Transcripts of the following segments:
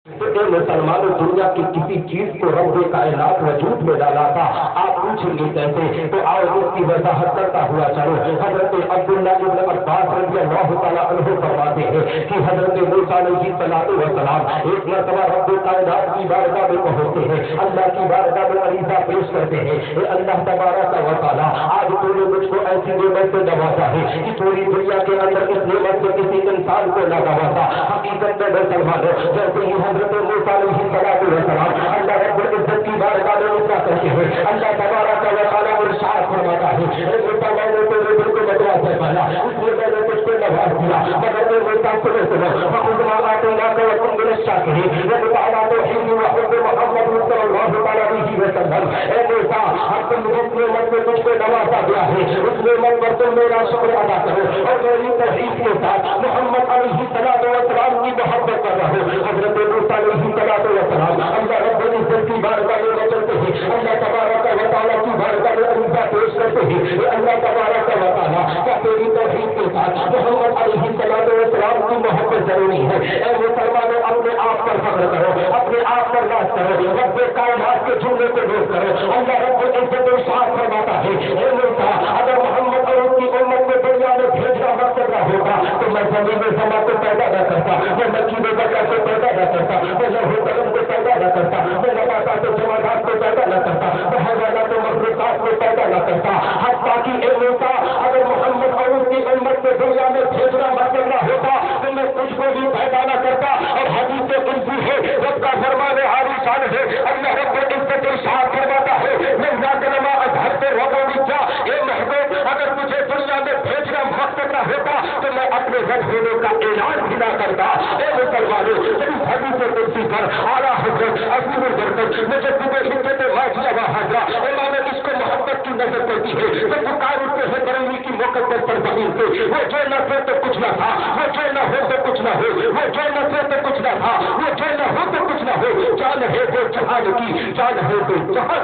तो ए मुसलमानों, दुनिया की किसी चीज को रब कायनात वजूद में डाला था, आप पूछेंगे कैसे? तो आओ उसकी वजाहत करता हुआ चलो। हजरत अब्दुल्ला इब्न अब्बास रज़ियल्लाहु तआला अन्हु फरमाते हैं कि हजरत मूसा अलैहिस्सलातु वस्सलाम एक मरतबा रब कायनात की बारगाह में पहुंचते हैं, अल्लाह की बारगाह में अरीज़ा पेश करते हैं, ए अल्लाह तबारक व तआला, आज तूने मुझको ऐसी नेमत से नवाजा है कि पूरी दुनिया के अंदर इस नेमत से किसी इंसान को न नवाजा। हकीकत में मुसलमानों, जैसे ही हजरत मूसा अलैहिस्सलातु वस्सलाम अल्लाह रब्बुल इज्जत की बारगाह में इतना करते हैं, अल्लाह तबारक व तआला इरशाद फरमाता है, ए मूसा, मैंने तेरे दिल को नवाजा पाया, इसलिए मैंने तुझको नवाज दिया। मगर ए मूसा, सुनो फखुज़ मा आतैनाका व कुन मिनश शाकिरीन, ये मुताला तौहीद व हुब्ब मुहम्मद सल्लल्लाहु अलैहि वसल्लम। ए मूसा, हम तुम जिस नेमत में तुझको नवाजा गया है, उस नेमत पर तुम मेरा शुक्र अदा करो और मेरी तौहीद के साथ मोहम्मद अलैहिस्सलातु वस्सलाम की मोहब्बत कर रहो। हजरत मूसा अलैहिस्सलातु वस्सलाम अल्लाह रब्बुल इज्जत की बारगाह में चलते हैं, अल्लाह तबारक व तआला की बारगाह में अरीज़ा पेश करते हैं, अल्लाह तबारक व तआला क्या तेरी तौहीद के साथ मोहम्मद अलैहिस्सलातु वस्सलाम की मोहब्बत जरूरी है? ऐ मुसलमानों, अपने आप पर फख्र करो, अपने आप पर राज करो, रब कायनात के जुमले को नोट करो। अल्लाह रब्बुल इज्जत इरशाद फरमाता है, ए मूसा, अगर मोहम्मद और उसकी उम्मत में दुनिया में भेजना मकसद न होता तो मैं जमीन में समा को पैदा न करता, मैं मक्की में बकर को पैदा न करता, मैं लौह कलम को पैदा न करता, मैं नबाता तो जमादात को पैदा न करता, मैं हवाला तो मखलूकात को पैदा न करता। हत्ता कि ए मूसा, अगर मोहम्मद और उसकी उम्मत में दुनिया में भेजना मकसद न होता तो मैं तुझको भी पैदा न करता। और हदीस कुदसी है, रब का फरमान हारी शान है, अल्लाह रब्बुल इज्जत इरशाद फरमाता है, मैं नाज़नमा अज़हरतु रुबूबिय्या, ए महबूब, अगर मुझे दुनिया में भेजना मकसद न होता तो मैं अपने रब होने का ऐलान भी न करता। ए मुसलमानों, इस हदीस कुदसी पर आला हज़रत अज़ीमुल बरकत मुजद्दिद हिज्जत वाजिया व हज़रा इमाम इसको मोहब्बत की नजर पड़ती है, तो पुकार उठते हैं बरेली की मुक़द्दस सरज़मीन से, वो जो न थे तो कुछ न था, वो जो न हो तो कुछ न हो, वो जो न थे तो कुछ न था, वो जो न हो तो कुछ न हो, जान है वो जहान की, जान है वो जहान।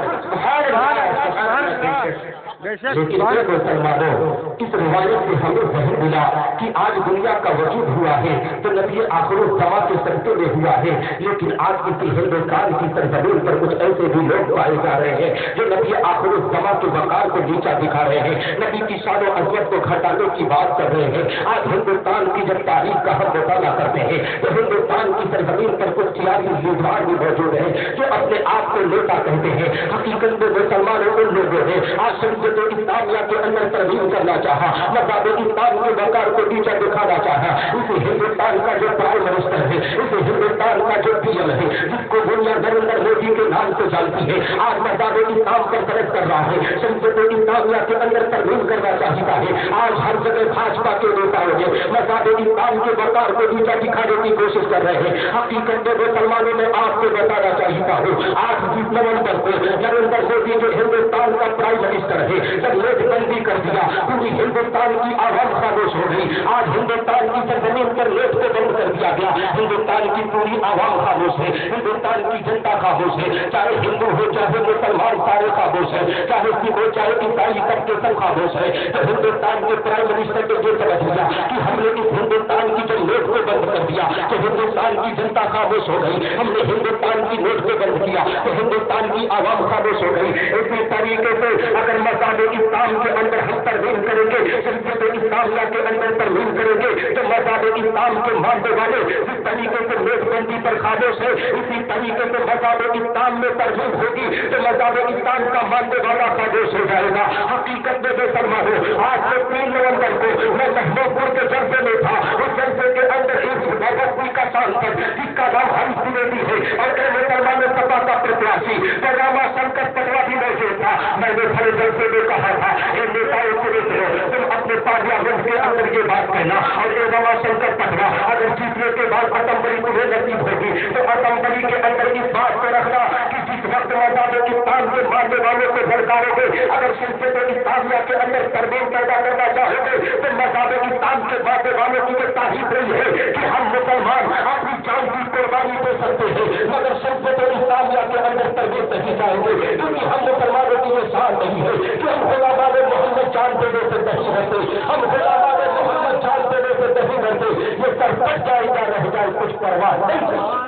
लेकिन मुसलमानों, इस रिवायत से हमें ज़हन मिला कि आज दुनिया का वजूद हुआ है तो नबी आखिरुज़्ज़मा के सदक़े में हुआ है, लेकिन आज किसी हिंदुस्तान की सरज़मीन पर कुछ ऐसे भी लोग पाए जा रहे हैं जो नबी आखिरुज़्ज़मा के वक़ार को नीचा दिखा रहे हैं, नबी की शान और अज़मत को घटाने की बात कर रहे हैं। आज हिंदुस्तान की जब तारीख का हम मुताला करते हैं तो हिंदुस्तान की सरज़मीन पर कुछ सियासी लीडर भी मौजूद हैं जो अपने आप को नेता कहते हैं। हकीकत में मुसलमानों, उन लोगों ने आज शरीयत इस्लामिया के अंदर तरमीम करना चाहा, मज़हब इस्लाम के वक़ार को नीचा दिखाना चाहा। इसे हिंदुस्तान का जो प्राइम मिनिस्टर है, इसे हिंदुस्तान का जो पीएम है, जिसको दुनिया नरेंद्र मोदी के नाम से जानती है, आज मज़हब इस्लाम पर तरस कर रहा है, शरीयत इस्लामिया के अंदर तरमीम करना चाहता है। आज हर जगह भाजपा के नेताओं ने मज़हब इस्लाम के वक़ार को नीचा दिखाने की कोशिश कर रहे हैं। हकीकत में मुसलमानों में आपको बताना चाहता हूँ, आज 20 नवंबर को नरेंद्र मोदी जो हिंदुस्तान का प्राइम मिनिस्टर है, जब नोटबंदी कर दिया, पूरी हिंदुस्तान की आवाम खामोश हो गई। आज हिंदुस्तान की सरजमीन पर नोट को बंद कर दिया गया, हिंदुस्तान की पूरी आवाम खामोश है, हिंदुस्तान की जनता खामोश है, चाहे हिंदू हो चाहे मुसलमान सारे खामोश है, चाहे सिख हो चाहे ईसाई सबके सब खामोश है। तो हिंदुस्तान के प्राइम मिनिस्टर ने ये समझ लिया कि हमने इस हिंदुस्तान की जब नोट को बंद कर दिया तो हिंदुस्तान की जनता खामोश हो गई, हमने हिंदुस्तान की नोट को बंद किया तो हिंदुस्तान की आवाम खामोश हो गई। इसी तरीके से अगर मज़हब इस्लाम के अंदर हम तरमीम करेंगे, शरीयत इस्लामिया के अंदर तरमीम करेंगे, तो मज़हब इस्लाम के मानने वाले जिस तरीके से नोटबंदी पर खामोश है, इसी तरीके से मज़हब इस्लाम में तरमीम होगी तो मज़हब इस्लाम का मानने वाला खामोश हो जाएगा। हकीकत में मुसलमानों, आज से 3 नवंबर को मैं महमूदपुर के जलसे में था, उस जलसे के अंदर एक भगवती का सांसद जिसका नाम हरीश द्विवेदी है और मुसलमान सपा का प्रत्याशी रामा शंकर पटवा भी मौजूद था। मैंने भरे जलसे में कहा था, ये नेताओं तुम अपने पार्लियामेंट के अंदर ये बात कहना और ये रामा शंकर पटवा अगर जीतने के बाद असेंबली तुम्हें नसीब होगी तो असेंबली के अंदर इस बात को रखना कि जिस वक्त मज़हब इस्लाम के मानने वालों को भड़काओगे, अगर शरीयत इस्लामिया के अंदर तरमीम पैदा करना चाहोगे तो मज़हब इस्लाम के मानने वालों की ये तारीफ रही है कि हम मुसलमान अपनी जान की कुर्बानी दे सकते हैं, मगर शरीयत इस्लामिया के अंदर तरमीम नहीं चाहेंगे, क्योंकि हम मुसलमानों की ये शान नहीं है कि हम गुलाम मोहम्मद जान देने से नहीं रहते, हम गुलाम मोहम्मद जान देने से नहीं रहते, ये सर कट जाएगा रह जाए कुछ परवाह नहीं।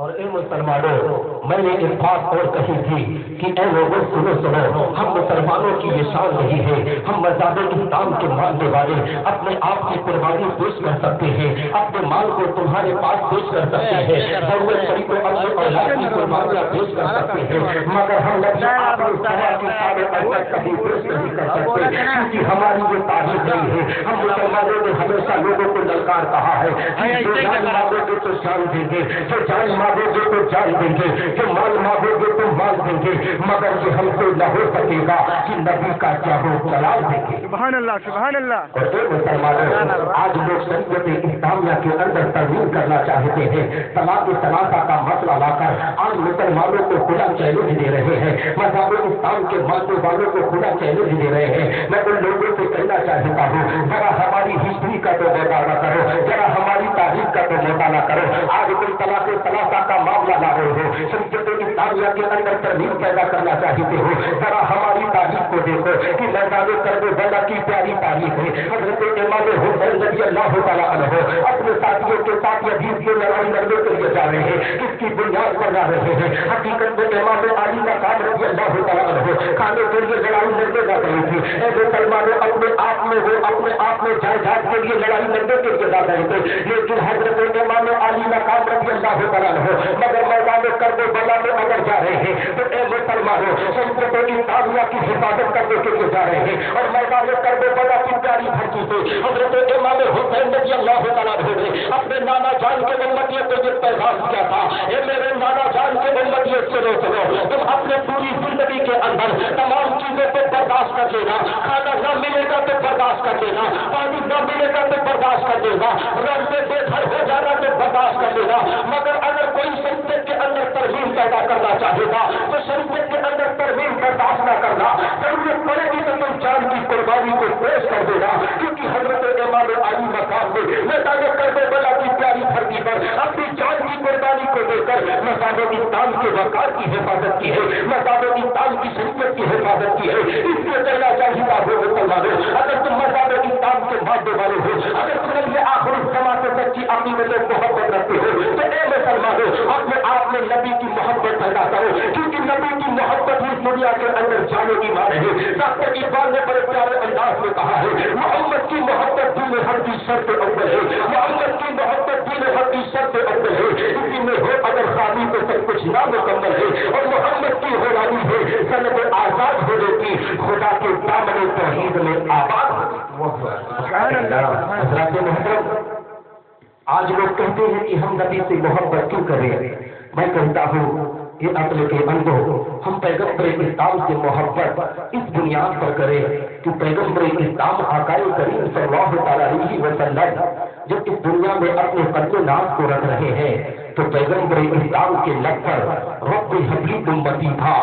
اور اے مسلمانوں، میں نے ایک بات اور کہی تھی کہ اے لوگوں سنو سنو، ہم مسلمانوں کی یہ شان نہیں ہے، ہم مذہب اسلام کے ماننے والے اپنے آپ کی قربانی پیش کر سکتے ہیں، اپنے مال کو تمہارے پاس پیش کر سکتے ہیں، ضرورت پڑی تو اپنے اولاد کی قربانیاں پیش کر سکتے ہیں، مگر ہم نبی آخر الزمان کے سارے اولاد کبھی پیش نہیں کر سکتے، کیونکہ ہماری یہ تاریخ نہیں ہے۔ ہم مسلمانوں نے ہمیشہ لوگوں کو للکار کہا ہے کہ جو جان مانگو گے تو جان دیں گے، جو جان مانگو گے تو جان دیں گے، جو مال مانگو گے تو مال دیں گے، مگر یہ ہم سے نہ ہو سکے گا کہ نبی کا کیا ہو جلال دیں گے۔ سبحان اللہ سبحان اللہ۔ اور اے مسلمانوں، آج لوگ شریعت اسلامیہ کے اندر ترمیم کرنا چاہتے ہیں، طلاق ثلاثہ کا مسئلہ لا کر آج مسلمانوں کو کھلا چیلنج دے رہے ہیں، مذہب اسلام کے ماننے والوں کو کھلا چیلنج دے رہے ہیں۔ میں ان لوگوں سے کہنا چاہتا ہوں، ذرا ہماری ہسٹری کا تو مطالعہ کرو، ذرا ہماری تاریخ کا تو مطالعہ کرو۔ آج کوئی طلاق ثلاثہ کا معاملہ لا رہے ہو، شریعت اسلامیہ کے اندر ترمیم پیدا کرنا چاہتے ہو، ذرا ہماری تاریخ کو دیکھو کہ میدان کربلا کی پیاری تاریخ ہے۔ حضرت امام حسین رضی اللہ تعالیٰ عنہ اپنے ساتھیوں کے ساتھ یزید کی لڑائی لڑنے کے لیے جا رہے ہیں، کس کی بنیاد پر جا رہے ہیں؟ حقیقت میں امام علی مقام رضی اللہ تعالیٰ عنہ کھانے کے لیے لڑائی لڑنے جا رہی تھی۔ اے مسلمانوں، اپنے آپ میں وہ اپنے آپ میں جائیداد کے لیے لڑائی لڑنے کے لیے جا رہے تھے، لیکن حضرت امام علی مقام رضی اللہ تعالیٰ عنہ مگر میدان کربلا میں اگر جا رہے ہیں تو اے مسلمانوں، شریعت اسلامیہ کی حفاظت کرنے کے لیے جا رہے ہیں، اور میدان کربلا کی پیاری دھرتی سے حضرت امام حسین رضی اللہ تعالیٰ عنہ نے اپنے نانا جان کے امتیوں کو یہ پیغام کیا تھا، اے میرے نانا جان کے امتیوں سنو سنو، تم اپنے پوری زندگی کے اندر تمام چیزوں کو برداشت کر لینا، کھانا نہ ملے گا تو برداشت کر لینا، پانی نہ ملے گا تو برداشت کر لینا، رب سے بے گھر ہو جانا تو برداشت کر لینا، مگر اگر کوئی شریعت کے اندر ترمیم پیدا کرنا چاہے گا تو شریعت کے اندر ترمیم برداشت نہ کرنا، ضرورت پڑے گی تو تم جان کی قربانی کو پیش کر دینا، کیونکہ حضرت امام علی مقام نے میدان کربلا کی پیاری دھرتی پر اپنی جان کی قربانی کو دے کر مذہب اسلام کے وقار کی حفاظت کی ہے، مذہب اسلام کی شریعت کی حفاظت کی ہے۔ اس لیے کہنا چاہیے ہو مسلمانوں، اگر تم مذہب اسلام کے ماننے والے ہو، اگر تم یہ آخر الزمان سے سچی عقیدت و محبت رکھتے ہو تو اے مسلمانوں، اپنے آپ میں نبی کی محبت پیدا کرو، کیونکہ نبی کی محبت اس دنیا کے اندر جانے کی مان ہے۔ ڈاکٹر اقبال نے بڑے پیارے انداز میں کہا ہے، محمد کی محبت دین ہر کی شرط اول ہے، محمد کی محبت دین ہر کی شرط اول ہے، اسی میں ہو اگر خالی تو سب کچھ نامکمل ہے، اور محمد کی حیرانی ہے سند آزاد ہونے کی، خدا کے دامن توحید میں آباد حضرات محترم، آج لوگ کہتے ہیں کہ ہم نبی سے محبت کیوں کریں؟ میں کہتا ہوں یہ عقل کے اندر ہم پیغمبر اسلام سے محبت اس بنیاد پر کریں کہ پیغمبر اسلام آقائے کریم صلی اللہ تعالیٰ علیہ وسلم جب اس دنیا میں اپنے قدر ناز کو رکھ رہے ہیں تو پیغمبر اسلام کے لب پر رب حبلی امتی تھا،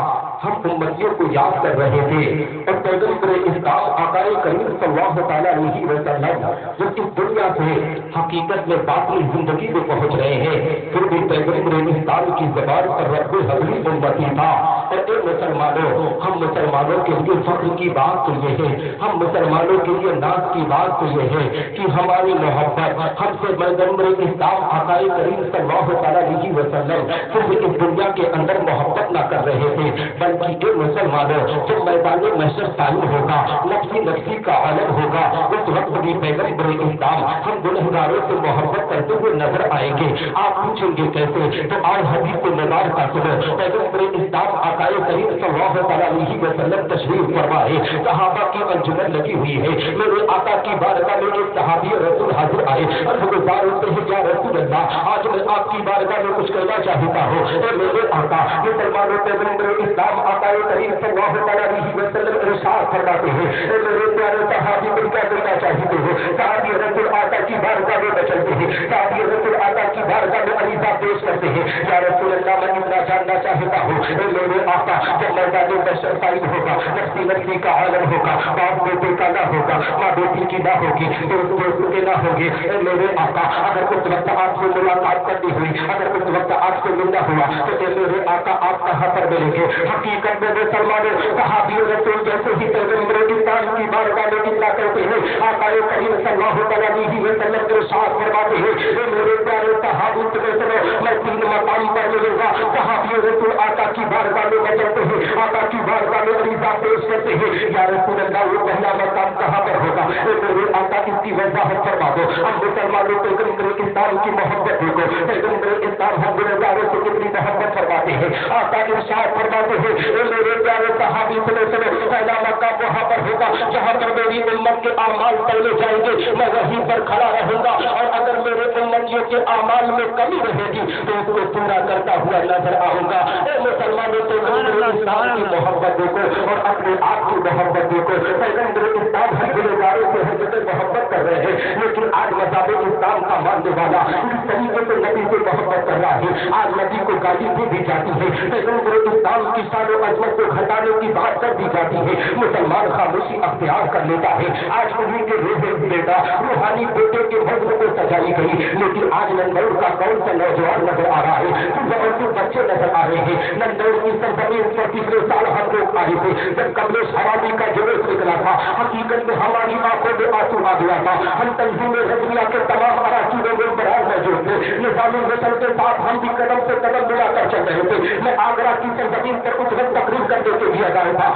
ہم امتیوں کو یاد کر رہے تھے، اور پیغمبر اسلام آقائے کریم صلی اللہ تعالیٰ علیہ وسلم جب اس دنیا سے حقیقت میں باقی زندگی میں پہنچ رہے ہیں پھر بھی پیغمبر اسلام کی زبان پر رب حبلی امتی تھا۔ اور اے مسلمانوں، ہم مسلمانوں کے لیے فخر کی بات تو یہ ہے، ہم مسلمانوں کے لیے ناز کی بات تو یہ ہے کہ ہماری محبت ہم سے پیغمبر اسلام آقائے کریم صلی اللہ تعالیٰ علیہ وسلم صرف اس دنیا کے اندر محبت نہ کر رہے تھے، بلکہ اے مسلمانوں، جب میدان محشر قائم ہوگا، نفسی نفسی کا عالم ہوگا، اس وقت بھی پیغمبر اسلام ہم گنہگاروں سے محبت کرتے ہوئے نظر آئیں گے۔ آپ پوچھیں گے کیسے؟ تو آج حدیث مبارک کا سنو، پیغمبر اسلام آقائے کریم صلی اللہ تعالیٰ علیہ وسلم تشریف فرما ہے، صحابہ کی انجمن لگی ہوئی ہے، میرے آقا کی بارگاہ میں ایک صحابی رسول حاضر آئے، گزار ہوتے ہیں یا رسول اللہ، آج میں آپ کی بارگاہ میں کچھ کہنا چاہتا ہوں، اے میرے آقا، مسلمانوں پیغمبر اسلام آقائے کریم صلی اللہ تعالیٰ علیہ وسلم ارشاد فرماتے ہیں، اے میرے پیارے صحابی کو کیا کہنا چاہتے ہو؟ صحابی رسول آقا کی بارگاہ میں بچلتے ہیں، صحابی رسول آقا کی بارگاہ میں عریضہ پیش کرتے ہیں، یا رسول اللہ میں اتنا جاننا چاہتا ہوں میرے آقا جب میدان بشر فائد ہوگا، نفسی نفسی کا عالم ہوگا، باپ بیٹے کا نہ ہوگا، ماں بیٹی کی نہ ہوگی، دوست دوست کے نہ ہوگی، میرے آقا اگر اس وقت آپ سے ملاقات کرنی ہوئی، اگر اس وقت آپ سے ملنا ہوا تو میرے آقا آپ کہاں پر ملیں گے؟ حقیقت میں مسلمانوں صحابی رسول جیسے ہی پیغمبر اسلام کی بارگاہ میں اطلاع کرتے ہیں، آقا کریم صلی اللہ علیہ وسلم کے ارشاد فرماتے ہیں میرے پیارے صحابی میں 3 مقام پر ملوں گا۔ صحابی رسول آقا کی بارگاہ میں بچتے ہیں، آقا کی بارگاہ میں عریضہ پیش کرتے ہیں، یا رسول اللہ وہ پہلا مقام کہاں پر ہوگا؟ میرے آقا اس کی وضاحت فرما دو۔ ہم مسلمانوں پیغمبر اسلام کی محبت دیکھو، پیغمبر اسلام ہم گنہگاروں سے کتنی محبت فرماتے ہیں۔ آقا ارشاد فرماتے ہیں میرے پیارے صحابی پہلا مقام وہاں پر ہوگا جہاں پر میری امت کے اعمال تولے جائیں گے، میں وہیں پر کھڑا رہوں گا، اور اگر میرے امتیوں کے اعمال میں کمی رہے گی تو اس کو پورا کرتا ہوا نظر آؤں گا۔ اے مسلمانوں کو اسلام کی محبت دیکھو اور اپنے آپ کی محبت دیکھو۔ پیغمبر اسلام ہم گنہگاروں سے حضرت محبت کر رہے ہیں، لیکن آج مذہب اسلام کا ماننے والا اس طریقے سے نبی سے محبت کر رہا ہے، آج نبی کو گالی دی جاتی ہے، پیغمبر اسلام کی شان و عظمت کو گھٹانے کی بات کر دی جاتی ہے، مسلمان خاموشی اختیار کر لیتا ہے۔ آج انہیں کے روحے بیٹا روحانی بیٹے کے وزن کو سجائی گئی، لیکن آج نندور کا کون سا نوجوان نظر آ رہا ہے؟ اور کچھ بچے نظر آ رہے ہیں۔ نندور کی سرزمین پر پچھلے سال ہم لوگ آئے تھے جب کملیش حوالی کا جلوس نکلا تھا، حقیقت میں ہماری آنکھوں میں آنسو آ گیا تھا۔ ہم تنظیم رضویہ کے تمام اراکینوں میں برابر موجود تھے، نظام الوطن کے ساتھ ہم بھی قدم سے قدم ملا کر چل رہے تھے۔ میں آگرہ کی سرزمین پر کچھ وقت تقریر کرنے کے لیے گیا تھا،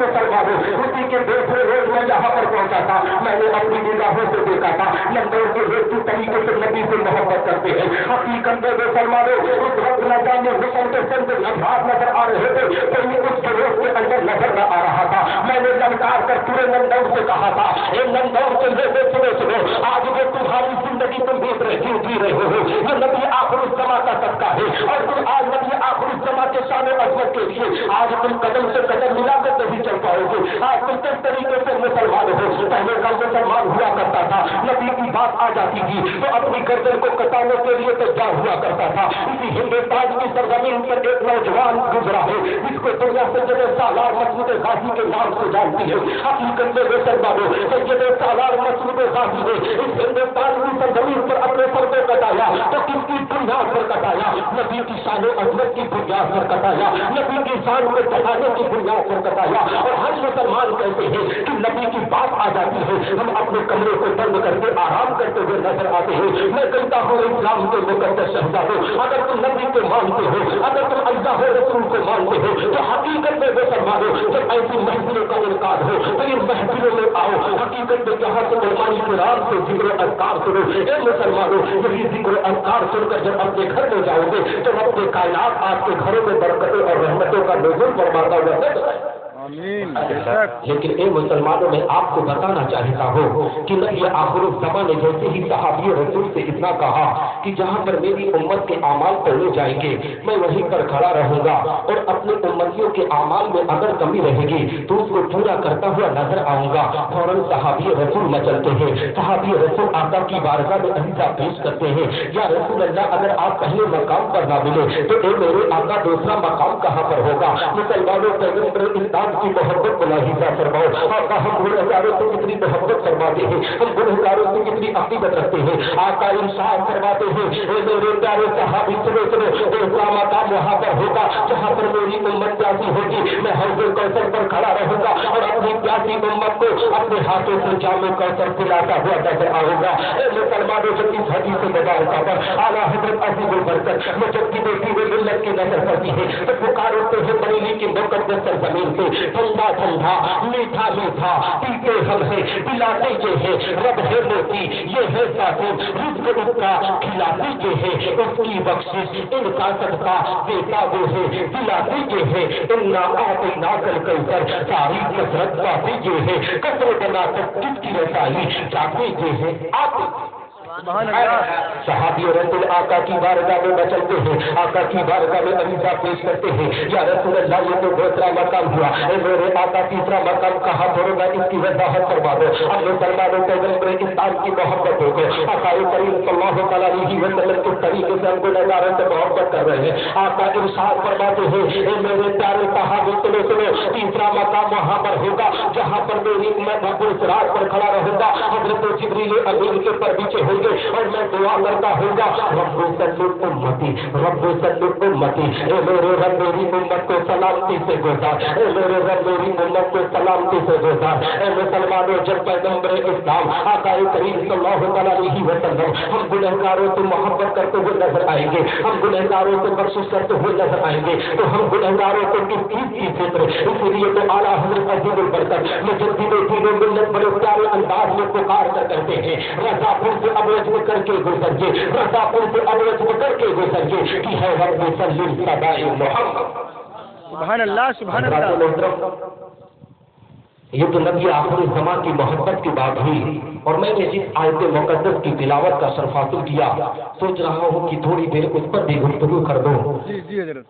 مسلمانوں اسی کے دوسرے روز میں یہاں پر پہنچا تھا، میں نے اپنی نگاہوں سے دیکھا تھا نندور کے لوگ کس طریقے سے نبی سے محبت کرتے ہیں۔ حقیقت میں مسلمانوں اس وقت نظام حسن کے سند لمحات نظر آ رہے تھے، کوئی اس کے روز کے اندر نظر نہ آ رہا تھا۔ میں نے للکار کر پورے نندور سے کہا تھا اے نندور کے لوگوں سنو، آج وہ تمہاری زندگی تم جی رہے ہو، یہ نبی آخر الزما کا صدقہ ہے، اور تم آج نبی آخر الزما کے شان و عظمت کے لیے آج تم قدم سے قدم ملا کر نہیں چل پاؤ گے۔ آج تم کس طریقے سے مسلمان ہو؟ پہلے کا مسلمان ہوا کرتا تھا، نبی کی بات آ جاتی تھی تو اپنی گردن کو کٹانے کے لیے تیار ہوا کرتا تھا۔ اسی ہندوستان کی سرزمین پر ایک نوجوان گزرا ہے جس کو دنیا سے جب سالار مسعود غازی کے نام سے جانتی ہے۔ حقیقت میں مسلمانوں جب سالار مسعود غازی نے اس ہندوستان کی سرزمین پر اپنے سر کو کٹایا تو کس کی بنیاد پر کٹایا؟ نبی کی شان و عظمت کی بنیاد پر کٹایا، نبی کی شان کو چڑھانے کی بنیاد پر کٹایا۔ اور ہر مسلمان کہتے ہیں کہ نبی کی بات آ جاتی ہے ہم اپنے کمرے کو بند کر کے آرام کرتے ہوئے نظر آتے ہیں۔ میں کہتا ہوں اسلام کے مقدس شہزادوں، اگر تم نبی کو مانتے ہو، اگر تم اللہ رسول کو مانتے ہو تو حقیقت میں مسلمانوں جب ایسی محفلوں کا انعقاد ہو تو ان محفلوں میں آؤ، حقیقت میں جہاں سے علماء کرام سے ذکر و اذکار سنو۔ اے مسلمانوں یہی ذکر و اذکار سن کر جب اپنے گھر میں جاؤ گے تو رب کائنات آپ کے گھروں میں برکتوں اور رحمتوں کا نزول فرماتا ہوا ہے۔ لیکن اے مسلمانوں میں آپ کو بتانا چاہتا ہوں کہ نبی آخر الزمان نے جیسے ہی صحابی رسول سے اتنا کہا کہ جہاں پر میری امت کے اعمال پڑھے جائیں گے میں وہیں پر کھڑا رہوں گا، اور اپنے امتیوں کے اعمال میں اگر کمی رہے گی تو اس کو پورا کرتا ہوا نظر آؤں گا۔ فوراً صحابی رسول نہ چلتے ہیں، صحابی رسول آقا کی بارگاہ میں عریضہ پیش کرتے ہیں یا رسول اللہ اگر آپ پہلے مقام پر نہ ملے تو اے میرے آقا دوسرا مقام کہاں پر ہوگا؟ مسلمانوں پیغمبر اسلام کی محبت کو لاحظہ فرماؤ، آقا ہم گنہگاروں سے کتنی محبت فرماتے ہیں، ہم گنہگاروں سے کتنی عقیدت رکھتے ہیں۔ آقا ارشاد فرماتے ہیں اے میرے پیارے صحابی سنو دوسرا مقام وہاں پر ہوگا جہاں پر میری امت پیاسی ہوگی، میں حوض کوثر پر کھڑا رہوں گا اور اپنی پیاسی امت کو اپنے ہاتھوں سے جام کوثر پلاتا ہوا نظر آؤں گا۔ اے مسلمانوں جب اس حدیث مبارکہ پر اعلیٰ حضرت عزیز البرکت مجدد دین ملت کی نظر پڑتی ہے تو پکار اٹھتے ہیں بریلی کی مقدس سرزمین سے، ٹھنڈا ٹھنڈا میٹھا میٹھا پیتے ہم ہیں پلاتے یہ ہے رب ہے موتی یہ ہے ذاتی رزق اس کا کھلاتے یہ ہے اس کی بخشش ان کا صدقہ دیتا وہ ہے دلاتے یہ ہے انا اعطیناک الکوثر ساری کثرت پاتے یہ ہے کثرت بنا کر کس کی رسائی جاتے یہ ہے آتے۔ صحابی رسول آقا کی بارگاہ میں بچلتے ہیں، آقا کی بارگاہ میں عریضہ پیش کرتے ہیں یا رسول اللہ یہ تو دوسرا مقام ہوا، اے میرے آقا تیسرا مقام کہاں چھوڑوں گا اس کی وضاحت فرما دو۔ اب مسلمانوں پیغمبر اسلام کی محبت ہو گئے، آقا کریم صلی اللہ علیہ وسلم کس طریقے سے ہم کو نظاروں سے محبت کر कर रहे हैं। आका इरशाद फरमाते हैं, ए मेरे प्यारे सहाबा सुनो सुनो, तीसरा मकाम वहां पर होगा जहां पर मेरी मैं सिरात पर खड़ा रहूंगा, हजरत जिब्रील अमीन के पर पीछे होंगे और मैं दुआ करता होगा, रब्बो सल्लु उम्मती, रब्बो सल्लु उम्मती, ए मेरे रब मेरी उम्मत को सलामती से गुजार, ए मेरे रब मेरी उम्मत को सलामती से गुजार। ए मुसलमानों, जब पैगंबर इस्लाम आका करीम सल्लल्लाहु अलैहि वसल्लम हम गुनहगारों से मोहब्बत करते हुए नजर आएंगे, हम गुनहगारों से बख्शिश करते हुए नजर आएंगे, तो हम गुनहगारों को किस चीज की फिक्र? इसलिए तो आला हज़रत अज़ीज़ुल बरकत मुजद्दिद दीन व मिल्लत बड़े प्यारे अंदाज में पुकार कर कहते हैं, रज़ापुर से अबरज में करके गुजरिए, रज़ापुर से अबरज में करके गुजरिए कि है रब्बे सल्लिम सदाए मोहम्मद। सुभान अल्लाह, सुभान अल्लाह। ये तो नबी आखिर ज़मां की मोहब्बत की बात हुई, और मैंने जिस आयत मुक़द्दस की तिलावत का शर्फ हासिल किया, सोच रहा हूँ कि थोड़ी देर उस पर भी गुफ्तगू कर दूँ।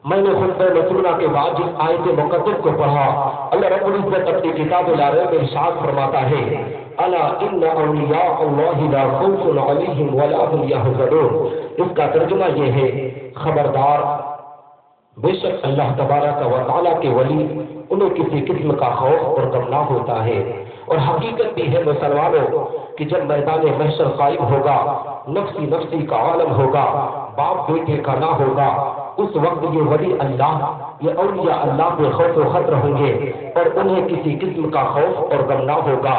मैंने खुतबा मसनूना के बाद जिस आयत मुक़द्दस को पढ़ा, अल्लाह रब्बुल इज़्ज़त अपनी किताब अल-अरब में इरशाद फरमाता है, अला इन्ना औलिया अल्लाहि ला खौफुन अलैहिम वला हुम यहज़नून। इसका तर्जुमा ये है, खबरदार, बेशक अल्लाह तबारक व तआला के वली उन्हें किसी किस्म का खौफ और गम ना होता है। और हकीकत भी है मुसलमानों कि जब मैदान महशर कायम होगा, नफ्सी नफ्सी का आलम होगा, बाप बेटे का ना होगा, उस वक्त ये वली अल्लाह, ये औलिया अल्लाह पे खौफ व खतर होंगे और उन्हें किसी किस्म का खौफ और गम ना होगा।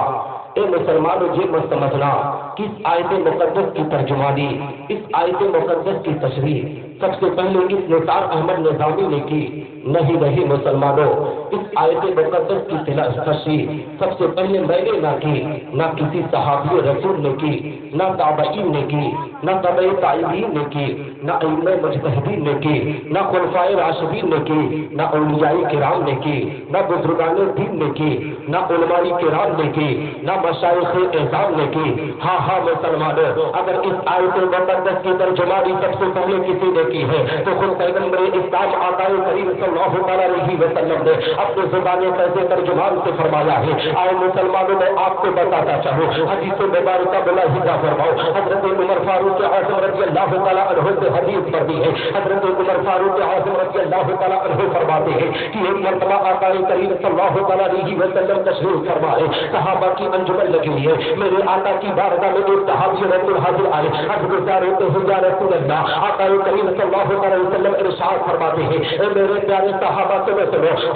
ए मुसलमानों, ये मत समझना कि इस आयत मुक़द्दस की तर्जुमानी, इस आयत मुक़द्दस की तशरीह सबसे पहले इस निसार अहमद निज़ामी ने की। नहीं मुसलमानों, इस आयत मुक़द्दस की तशरीह सबसे पहले मैंने ना की, ना किसी सहाबी रसूल ने की, ना ताबईन ने की, ना तबई ताबईन ने की, ना इमाम मुजतहिदीन ने की, ना खुलफाए राशिदीन ने की, ना औलियाए किराम ने की, ना बुजुर्गान दीन ने की, ना उलमाए किराम ने की, ना मशाइख एज़ाम ने की। हाँ मुसलमानों, अगर इस आयत मुक़द्दस की तर्जुमानी सबसे पहले किसी ने की है तो खुद पैगंबर इस्लाम आका करीम सल्लल्लाहु अलैहि वसल्लम ने अपने ज़ुबान कैसे तर्जुमान से फरमाया है। आए मुसलमानों, मैं आपको बताता चाहूँ, हदीस मुबारक मुलाहिजा फरमाओ, हजरत उमर फारूक आज़म रज़ी अल्लाह तआला अन्हु से हदीस पढ़ी है। हजरत उमर फारूक आज़म रज़ी अल्लाह तआला अन्हु फरमाते हैं कि एक मरतबा आका करीम सल्लल्लाहु अलैहि वसल्लम तशरीफ फरमाए, सहाबा की अंजुमन लगी है, मेरे आका की बारगाह में एक सहाबी रसूल हाजिर आए, अर्ज़ गुज़ार होते हैं, या रसूल अल्लाह, आका करीम सल्लल्लाहु अलैहि वसल्लम इरशाद फरमाते हैं, ए मेरे प्यारे सहाबा सुनो,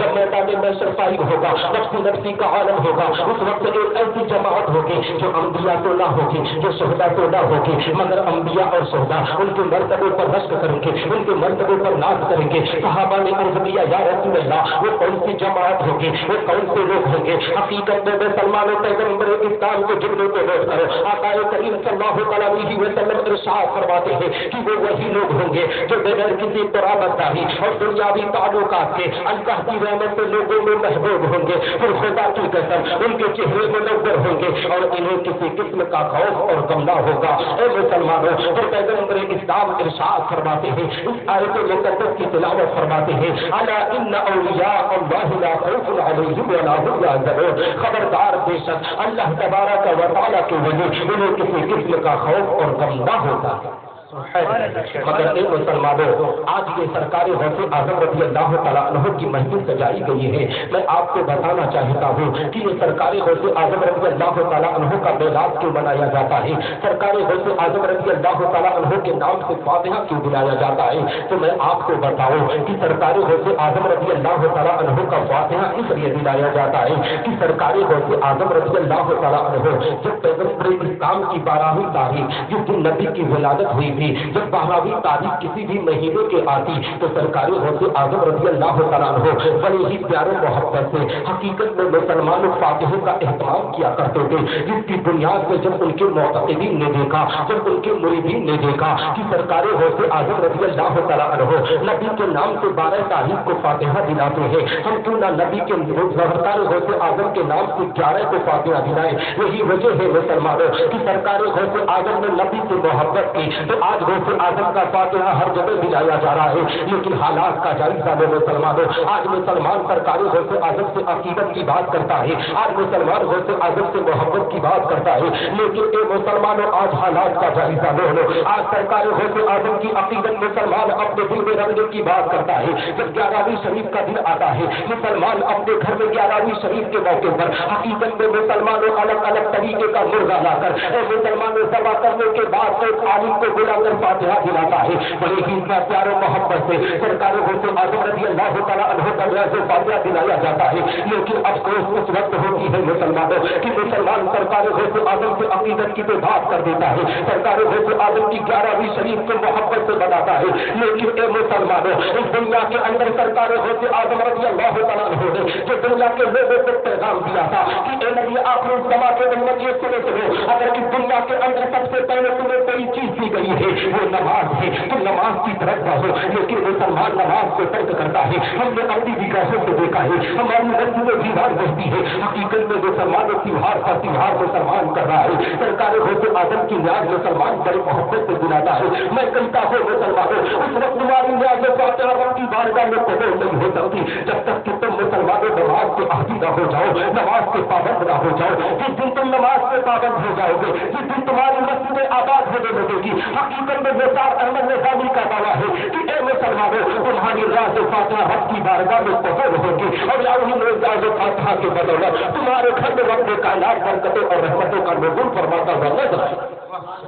जब मैदान महशर कायम होगा, नफ्सी नफ्सी का आलम होगा, उस वक्त एक ऐसी जमात होगी जो अंबिया तो ना होगी, जो शहदा तो ना होगी, मगर अंबिया और शहदा उनके मर्तबे पर रश्क करेंगे, उनके मर्तबे पर नाज करेंगे। सहाबा ने अर्ज़ किया, या रसूल अल्लाह, वो कौन सी जमात होगी, वो कौन से लोग होंगे? हकीकत में मुसलमानों, पैगंबर इस्लाम के जुमले को नोट करो, आका करीम सल्लल्लाहु अलैहि वसल्लम इरशाद फरमाते हैं कि वो वही लोग होंगे जो बगैर किसी तराबतदारी और दुनियावी ताल्लुकात के अल्लाह की रहमत से लोगों में महबूब होंगे। फिर खुदा की कसम, उनके चेहरे मुनव्वर होंगे और इन्हें किसी किस्म का खौफ और गम ना होगा। ए मुसलमानों, फिर पैगंबर इस्लाम इरशाद फरमाते हैं, इस आयत मुक़द्दस की तिलावत फरमाते हैं, अला इन्ना औलिया अल्लाह ला खौफुन अलैहिम वला हुम यहज़नून। खबरदार, बेशक अल्लाह तबारक व तआला के वली उन्हें किसी किस्म का खौफ और गम ना होता। मगर ए मुसलमानों, आज ये सरकारी गौसे आजम रज़ी अल्लाह तआला अन्हु की महफिल सजाई गई है। मैं आपको बताना चाहता हूँ कि ये सरकारी गौसे आजम रज़ी अल्लाह तआला अन्हु का मिलाद क्यों मनाया जाता है, सरकारी गौसे आजम रज़ी अल्लाह तआला अन्हु के नाम से फातिहा क्यों बुलाया जाता है। तो मैं आपको बताऊँ कि सरकारी गौसे आजम रज़ी अल्लाह तआला अन्हु का फातिहा इसलिए बुलाया जाता है कि सरकारी गौसे आजम रज़ी अल्लाह तआला अन्हु जब पैगंबर इस्लाम की 12वीं तारीख जिस दिन नबी की विलादत हुई, जब 12वीं तारीख किसी भी महीने के आती तो सरकारी गौसे आजम रज़ी अल्लाह तआला अन्हु बड़े ही प्यारे मोहब्बत से हकीकत में मुसलमान फातिहे का एहतराम किया करते थे, जिसकी बुनियाद पे जब उनके मुअत्तक़ीदीन ने देखा, जब उनके मुरीदीन ने देखा कि सरकारी गौसे आजम रज़ी अल्लाह तआला अन्हु नबी के नाम से 12 तारीख को फातिहा दिलाते हैं, हम क्यों ना नबी के सरकारी गौसे आजम के नाम से 11 को फातिहा दिलाए। यही वजह है मुसलमानों कि सरकारी गौसे आजम ने नबी से मोहब्बत की तो آج غوث اعظم کا فاتحہ ہر جگہ دلایا جا رہا ہے، لیکن حالات کا جائزہ لو مسلمانوں۔ آج مسلمان سرکار غوث اعظم سے عقیدت کی بات کرتا ہے، آج مسلمان غوث اعظم سے محبت کی بات کرتا ہے، لیکن اے مسلمانوں آج حالات کا جائزہ لو۔ آج سرکار غوث اعظم کی عقیدت مسلمان اپنے دل میں رکھنے کی بات کرتا ہے۔ جب 11ویں شریف کا دن آتا ہے، مسلمان اپنے گھر میں 11ویں شریف کے موقع پر حقیقت میں مسلمانوں الگ الگ طریقے کا مرغا لا کر مسلمانوں دعا کرنے کے بعد ایک عالم کو بلا کر فاتحہ دلاتا ہے، بڑے ہی پیار و محبت سے سرکار غوث اعظم رضی اللہ تعالیٰ عنہ کا فاتحہ دلایا جاتا ہے۔ لیکن افسوس اس وقت ہوتی ہے مسلمانوں کہ مسلمان سرکار غوث اعظم سے عقیدت کی بات کر دیتا ہے، سرکار غوث اعظم کی 11ویں شریف کو محبت سے بناتا ہے، لیکن اے مسلمانوں اس دنیا کے اندر سرکار غوث اعظم رضی اللہ تعالیٰ عنہ نے جو دنیا کے لوگوں کو پیغام دیا تھا کہ اے نبی آخر الزمان کے امت یہ سنو اگر اس دنیا کے اندر سب سے پہلے تمہیں کوئی چیز دی گئی ہے وہ نماز ہے، تم نماز کی طرف بڑھو، لیکن مسلمان نماز کو ترک کرتا ہے۔ ہم نے اپنی نگاہوں سے دیکھا ہے، ہماری نظر میں دیوار بہتی ہے، حقیقت میں مسلمانوں تیوہار پر تیوہار مسلمان کر رہا ہے۔ سرکار غوث اعظم کی نیاز مسلمان بڑی محبت سے دلاتا ہے۔ میں کہتا ہوں مسلمانوں اس وقت تمہاری نیاز فاتحہ رب کی بارگاہ میں قبول نہیں ہو سکتی جب تک کہ تم مسلمانوں نماز کے عہدی نہ ہو جاؤ، نماز کے پابند نہ ہو جاؤ۔ جس دن تم نماز کے پابند ہو جاؤ گے، جس دن تمہاری مسجدیں آباد ہونے لگے گی، حقیقت میں نثار احمد نظامی کا دعویٰ ہے کہ اے مسلمانوں تمہاری راز فاتحہ رب کی بارگاہ میں قبول ہوگی اور یا انہیں راز فاتحہ کے بدولت تمہارے گھر میں رب کائنات برکتوں اور رحمتوں کا نزول فرماتا ہوا نظر آئے۔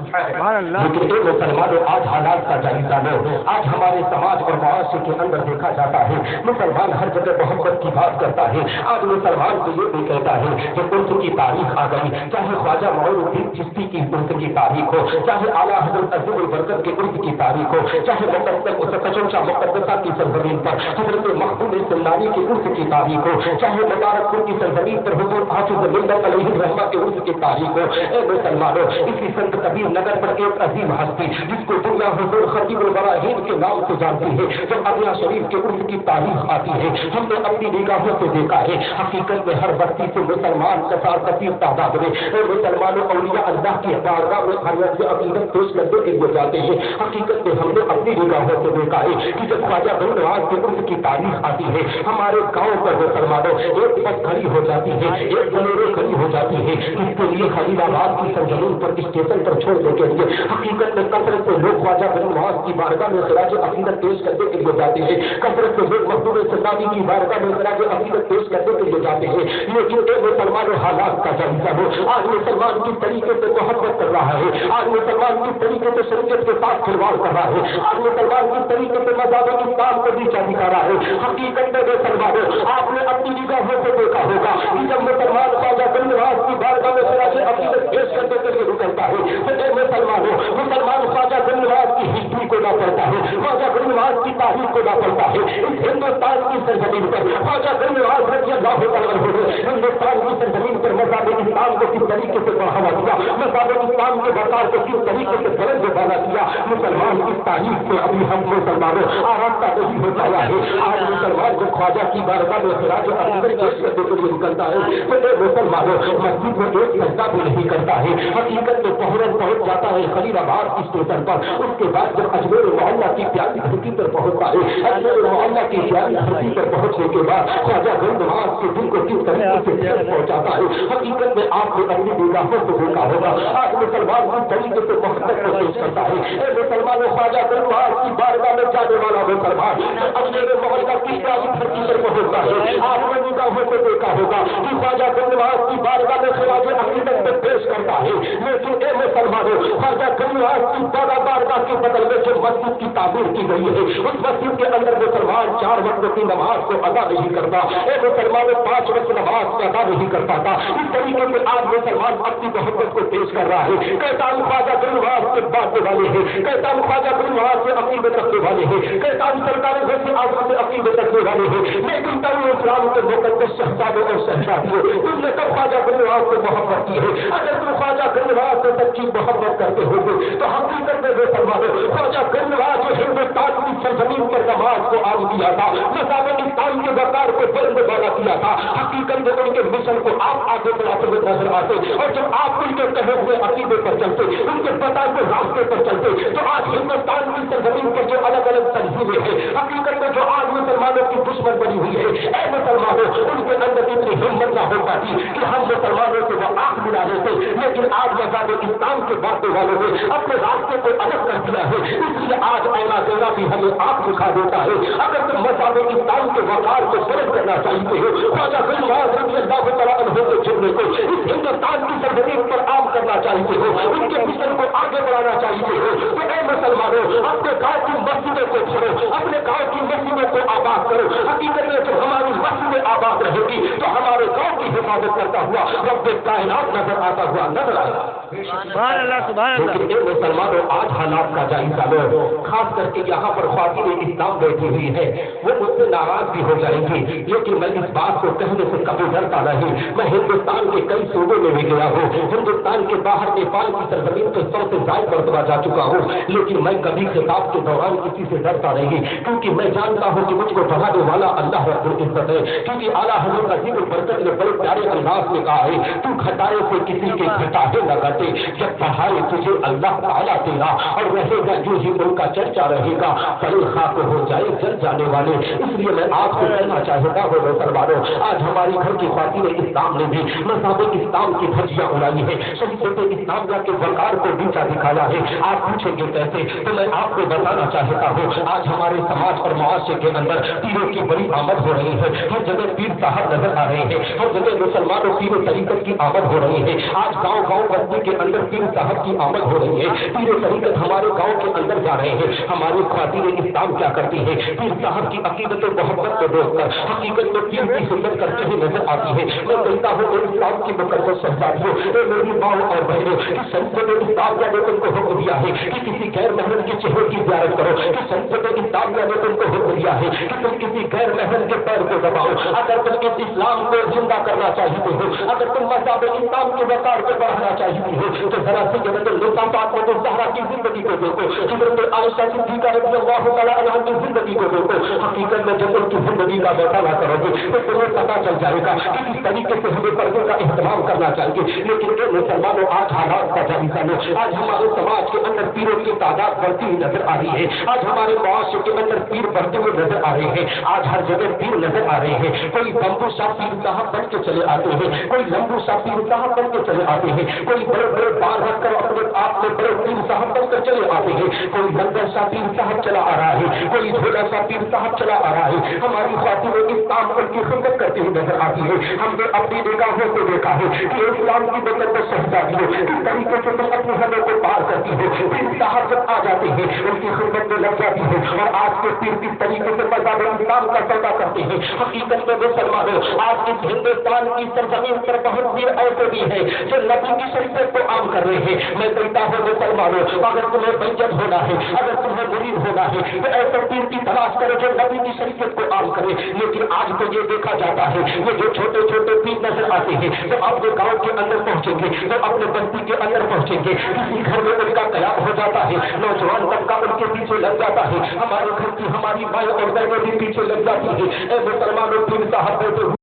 لیکن اے مسلمانوں آج حالات کا جائزہ لو۔ آج ہمارے سماج اور معاشرے کے اندر دیکھا جاتا ہے مسلمان ہر جگہ محبت کی بات کرتا ہے۔ آج مسلمان کو یہ بھی کہتا ہے کہ عرف کی تاریخ آ گئی، چاہے خواجہ معین الدین چشتی کی عرف کی تاریخ ہو، چاہے اعلیٰ حضرت عظیم البرکت کے عرف کی تاریخ ہو، چاہے مقدسہ کی سرزمین پر حضرت مخدوم سلانی کے عرف کی تاریخ ہو، چاہے مبارک پور کی سرزمین پر حضور حافظ ملت علیہ الرحمہ کے عرف کی تاریخ ہو۔ اے مسلمانوں اسی سنت کبیر نگر پر ایک عظیم ہستی جس کو دنیا حضور خطیب البراہیم کے نام سے جانتی ہے، جب اعلیٰ شریف کے عرف کی تاریخ آتی ہے ہم نے اپنی نگاہوں سے دیکھا ہے حقیقت میں ہر بستی سے مسلمان کثیر تعداد میں مسلمانوں اولیاء اللہ کی بارگاہ میں خیرات سے عقیدت پیش کرنے کے لیے جاتے ہیں۔ حقیقت میں ہم نے اپنی نگاہوں سے دیکھا ہے کہ جب خواجہ بن نواز کے عرف کی تاریخ آتی ہے ہمارے گاؤں پر مسلمانوں ایک بس کھڑی ہو جاتی ہے، ایک بلیرو کھڑی ہو جاتی ہے، اس کے لیے خلیل آباد کی سرزمین پر اسٹیشن پر چھوڑنے کے لیے حقیقت میں کثرت سے لوگ خواجہ بن نواز کی بارگاہ میں خراج عقیدت پیش کرنے کے لیے جاتے ہیں، کثرت سے لوگ مخدوم سلانی کی بارگاہ میں خراج عقیدت پیش کرنے کے لیے جاتے ہیں۔ لیکن اے مسلمان حالات کا جائزہ لو، آج مسلمان کس طریقے سے محبت کر رہا ہے، آج مسلمان کس طریقے سے شریعت کے ساتھ کھلواڑ کر رہا ہے، آج مسلمان کس طریقے سے مذہب اسلام کو نیچا دکھا رہا ہے۔ حقیقت میں مسلمانوں آپ نے اپنی نگاہوں سے دیکھا ہوگا کہ جب مسلمان خواجہ بن نواز کی بارگاہ میں خراج عقیدت پیش کرنے کے لیے نکلتا ہے تو اے مسلمان خواجہ بن نواز کی ہسٹری کو نہ پڑھتا ہے، خواجہ بن نواز کی تاریخ کو نہ پڑھتا ہے۔ اس ہندوستان کی سرزمین پر خواجہ بن نواز رضی اللہ تعالیٰ عنہ نے ہندوستان کی سرزمین پر مذہب اسلام کو کس طریقے سے بڑھاوا دیا، مذہب اسلام کے بقار کو کس طریقے سے بلند بالا کیا، مسلمان کی تاریخ سے ابھی ہم مسلمانوں آراستہ نہیں ہو پایا ہے۔ آج مسلمان جو خواجہ کی بارگاہ میں خراج عقیدت پیش کرنے کے لیے نکلتا ہے تو اے مسلمانوں مسجد میں ایک سجدہ بھی نہیں کرتا ہے، حقیقت میں فوراً پہنچ جاتا ہے خلیل آباد کی اسٹیشن پر۔ اس کے بعد جب اجمیر محلہ کی پیاری دھرتی پر پہنچتا ہے، اجمیر محلہ کی پیاری دھرتی پر پہنچنے کے بعد خواجہ بن نواز کے دل کو کس طریقے سے پہنچاتا ہے۔ حقیقت میں آپ نے اپنی نگاہوں سے دیکھا ہوگا آج مسلمان کس طریقے سے محبت کو پیش کرتا ہے۔ اے مسلمانوں خواجہ بن نواز کی بارگاہ میں جانے والا مسلمان اجمیر محلہ کی پیاری دھرتی پر پہنچتا ہے، آپ نے نگاہوں سے دیکھا ہوگا کہ خواجہ بن نواز کی بارگاہ میں خراج عقیدت میں پیش کرتا ہے۔ لیکن اے مسلمانوں خواجہ بن نواز کی بارگاہ کے بدل میں جو مسجد کی تعمیر کی گئی ہے اس مسجد کے اندر مسلمان 4 وقت کی نماز کو ادا نہیں کرتا، اے مسلمان 5 وقت نماز کو ادا نہیں کر پاتا۔ اس طریقے سے آج مسلمان اپنی محبت کو پیش کر رہا ہے۔ کیسان خواجہ بن نواز سے بانٹنے والے ہیں، کیسان خواجہ بن نواز سے عقیدت رکھنے والے ہیں، کیسان سرکار غوث اعظم سے عقیدت رکھنے والے ہیں، لیکن تم اسلام کے مقدس شہزادوں اور شہزادیوں تم نے کب خواجہ بن نواز سے محبت کی ہے؟ اگر تم خواجہ بن نواز سے سچی محبت کرتے ہو تو حقیقت میں مسلمانوں خواجہ بن نواز جو ہندوستان کی سرزمین پر نماز को आम किया था, मज़हब इस्लाम के वक़ार को बुलंद बाला किया था। हकीकत में उनके मिशन को आप आगे बढ़ाते हुए नजर आते, और जब आप उनके कहे हुए अकीदे पर चलते, उनके बताए हुए रास्ते पर चलते, तो आज हिंदुस्तान की सरजमीन पर जो अलग अलग तंजीमें हैं, हकीकत में जो आज मुसलमानों की दुश्मन बनी हुई है, ऐ मुसलमानों, उनके अंदर इतनी हिम्मत ना हो पाती कि हम मुसलमानों से वो आंख मिला लेते, लेकिन आज मज़हब इस्लाम के बांटने वालों ने अपने रास्ते को अलग कर दिया है। इसलिए आज ऐना देना भी हमें आंख दिखा देता है। अगर तुम मज़हब इस्लाम के वक़ार को बुलंद करना चाहते हो, ख्वाजा गुलनाज़ रज़ी अल्लाह तआला अन्हु के जुम्मे को इस हिंदुस्तान की सरजमीन पर आम करना चाहते हो, उनके मिशन को आगे बढ़ाना चाहते हो, तो ऐ मुसलमानों, अपने गांव की मस्जिदों को छोड़ो, अपने गांव की मस्जिदों को आबाद करो। हकीकत में जब हमारी मस्जिदें आबाद रहेगी तो हमारे गांव की हिफाजत करता हुआ रब्बे कायनात नजर आता हुआ नजर आएगा। सुभान अल्लाह, सुभान अल्लाह। लेकिन मुसलमानों, आज हालात का जायजा लो, खास करके यहाँ पर ख्वातीन इस्लाम बैठी हुई है, वो मुझसे नाराज भी हो जाएंगी, लेकिन मैं इस बात को कहने से कभी डरता नहीं। मैं हिंदुस्तान के कई सूबों में भी गया हूँ, हिंदुस्तान के बाहर नेपाल की सरजमीन पे 100 से ज्यादा मरतबा जा चुका हूँ, लेकिन मैं कभी खिताब के दौरान किसी से डरता नहीं, क्योंकि मैं जानता हूँ कि मुझको बढ़ाने वाला अल्लाह रब्बुल इज्जत है। क्योंकि आला हज़रत अजीम बरकत ने बड़े प्यारे अंदाज में कहा है, तू घटाए से किसी के घटाए न घटे, जब बढ़ाए तुझे अल्लाह ताला तेरा, और रहेगा जो ही उनका चर्चा रहेगा, फल खाक हो जाए जल जाने वाले। इसलिए मैं आपको कहना चाहता हूँ मुसलमानों, आज हमारी घर की ख्वातीन इस्लाम ने भी मज़हब इस्लाम की धज्जियां उड़ाई है, शरीयत इस्लामिया के वक़ार को नीचा दिखाया है। आप पूछेंगे कैसे, तो मैं आपको बताना चाहता हूँ, आज हमारे समाज और मुआशरे के अंदर पीरों की बड़ी आमद हो रही है, हर जगह पीर साहब नजर आ रहे हैं, हर जगह मुसलमानों पीर तरीकत की आमद हो रही है। आज गाँव गाँव बस्ती के अंदर पीर साहब की आमद हो रही है, पीर तरीकत हमारे गाँव के अंदर जा रहे हैं। हमारी ख्वातीन इस्लाम क्या करती है, पीर साहब की अकीदत और मोहब्बत को देखकर हकीकत में पीर की सुन्नत करते हुए नजर आती है। मैं कहता हूँ इस्लाम की मुकद्दस शहजादियों, मेरी माँ और बहनों, कि शरीयत इस्लामिया ने तुमको हुक्म दिया है कि किसी गैर महरम के चेहरे की ज़ियारत करो, कि शरीयत इस्लामिया ने तुमको हुक्म दिया है कि तुम किसी गैर महरम के पैर को दबाओ। अगर तुम इस इस्लाम को जिंदा करना चाहते हो, अगर तुम मज़हब इस्लाम के वक़ार को बढ़ाना चाहते हो, तो जरा सी ज़हरा की जिंदगी को देखो, हज़रत आयशा सिद्दीक़ा रज़ियल्लाहु तआला अन्हा की जिंदगी को देखो। हकीकत में जब उनकी जिंदगी का मुताला करोगे तो तुम्हें पता चल जाएगा कि किस तरीके से हमें पर्दे का एहतमाम करना चाहिए। लेकिन ये मुसलमानों, आज हालात का जायजा लो, आज हमारे समाज के अंदर पीरों की तादाद बढ़ती हुई नजर आ रही है, आज हमारे मुआशरे के अंदर पीर बढ़ते हुए नजर आ रहे हैं, आज हर जगह पीर नजर आ रहे हैं। कोई बम्बू शाह पीर साहब बन के चले आते हैं, कोई लंबू शाह पीर साहब बन के चले आते हैं, कोई बड़े बड़े बाल रखकर अपने आप में बड़े पीर साहब बनकर चले आते हैं, कोई लंगर शाह पीर साहब चला आ रहा है, कोई झोला शाह पीर साहब चला आ रहा है। हमारी ख्वातीन इस्लाम उनकी खिदमत करती हुई नजर आती है। हमने अपनी निगाहों को देखा है कि इस्लाम की मुकद्दस शहजादियों किस तरीके से तुम अपनी हदों को पार करती हो। पीर साहब जब आ जाते हैं उनकी खिदमत में लग जाती है, और आज के पीर किस तरीके से मज़हब इस्लाम का सौदा करते हैं। हकीकत में मुसलमानों, आज इस हिंदुस्तान की सरजमीन पर बहुत पीर ऐसे भी हैं जो नबी की शरीयत को आम कर रहे हैं। मैं कहता हूँ मुसलमानों, अगर तुम्हें बैजत होना है, अगर तुम्हें मुरीद होना है, तो ऐसे पीर की तलाश करो जो नबी की शरीयत को आम करे। लेकिन आज तो ये देखा जाता है, ये जो छोटे छोटे पीर नजर आते हैं, जब अपने गांव के अंदर पहुंचेंगे, जब अपने बस्ती के अंदर पहुंचेंगे, किसी घर में उनका कयाम हो जाता है, नौजवान तबका उनके पीछे लग जाता है, हमारे घर की हमारी माएँ और बहनें भी पीछे लग जाती है। मुसलमानों, पीर साहब बैठे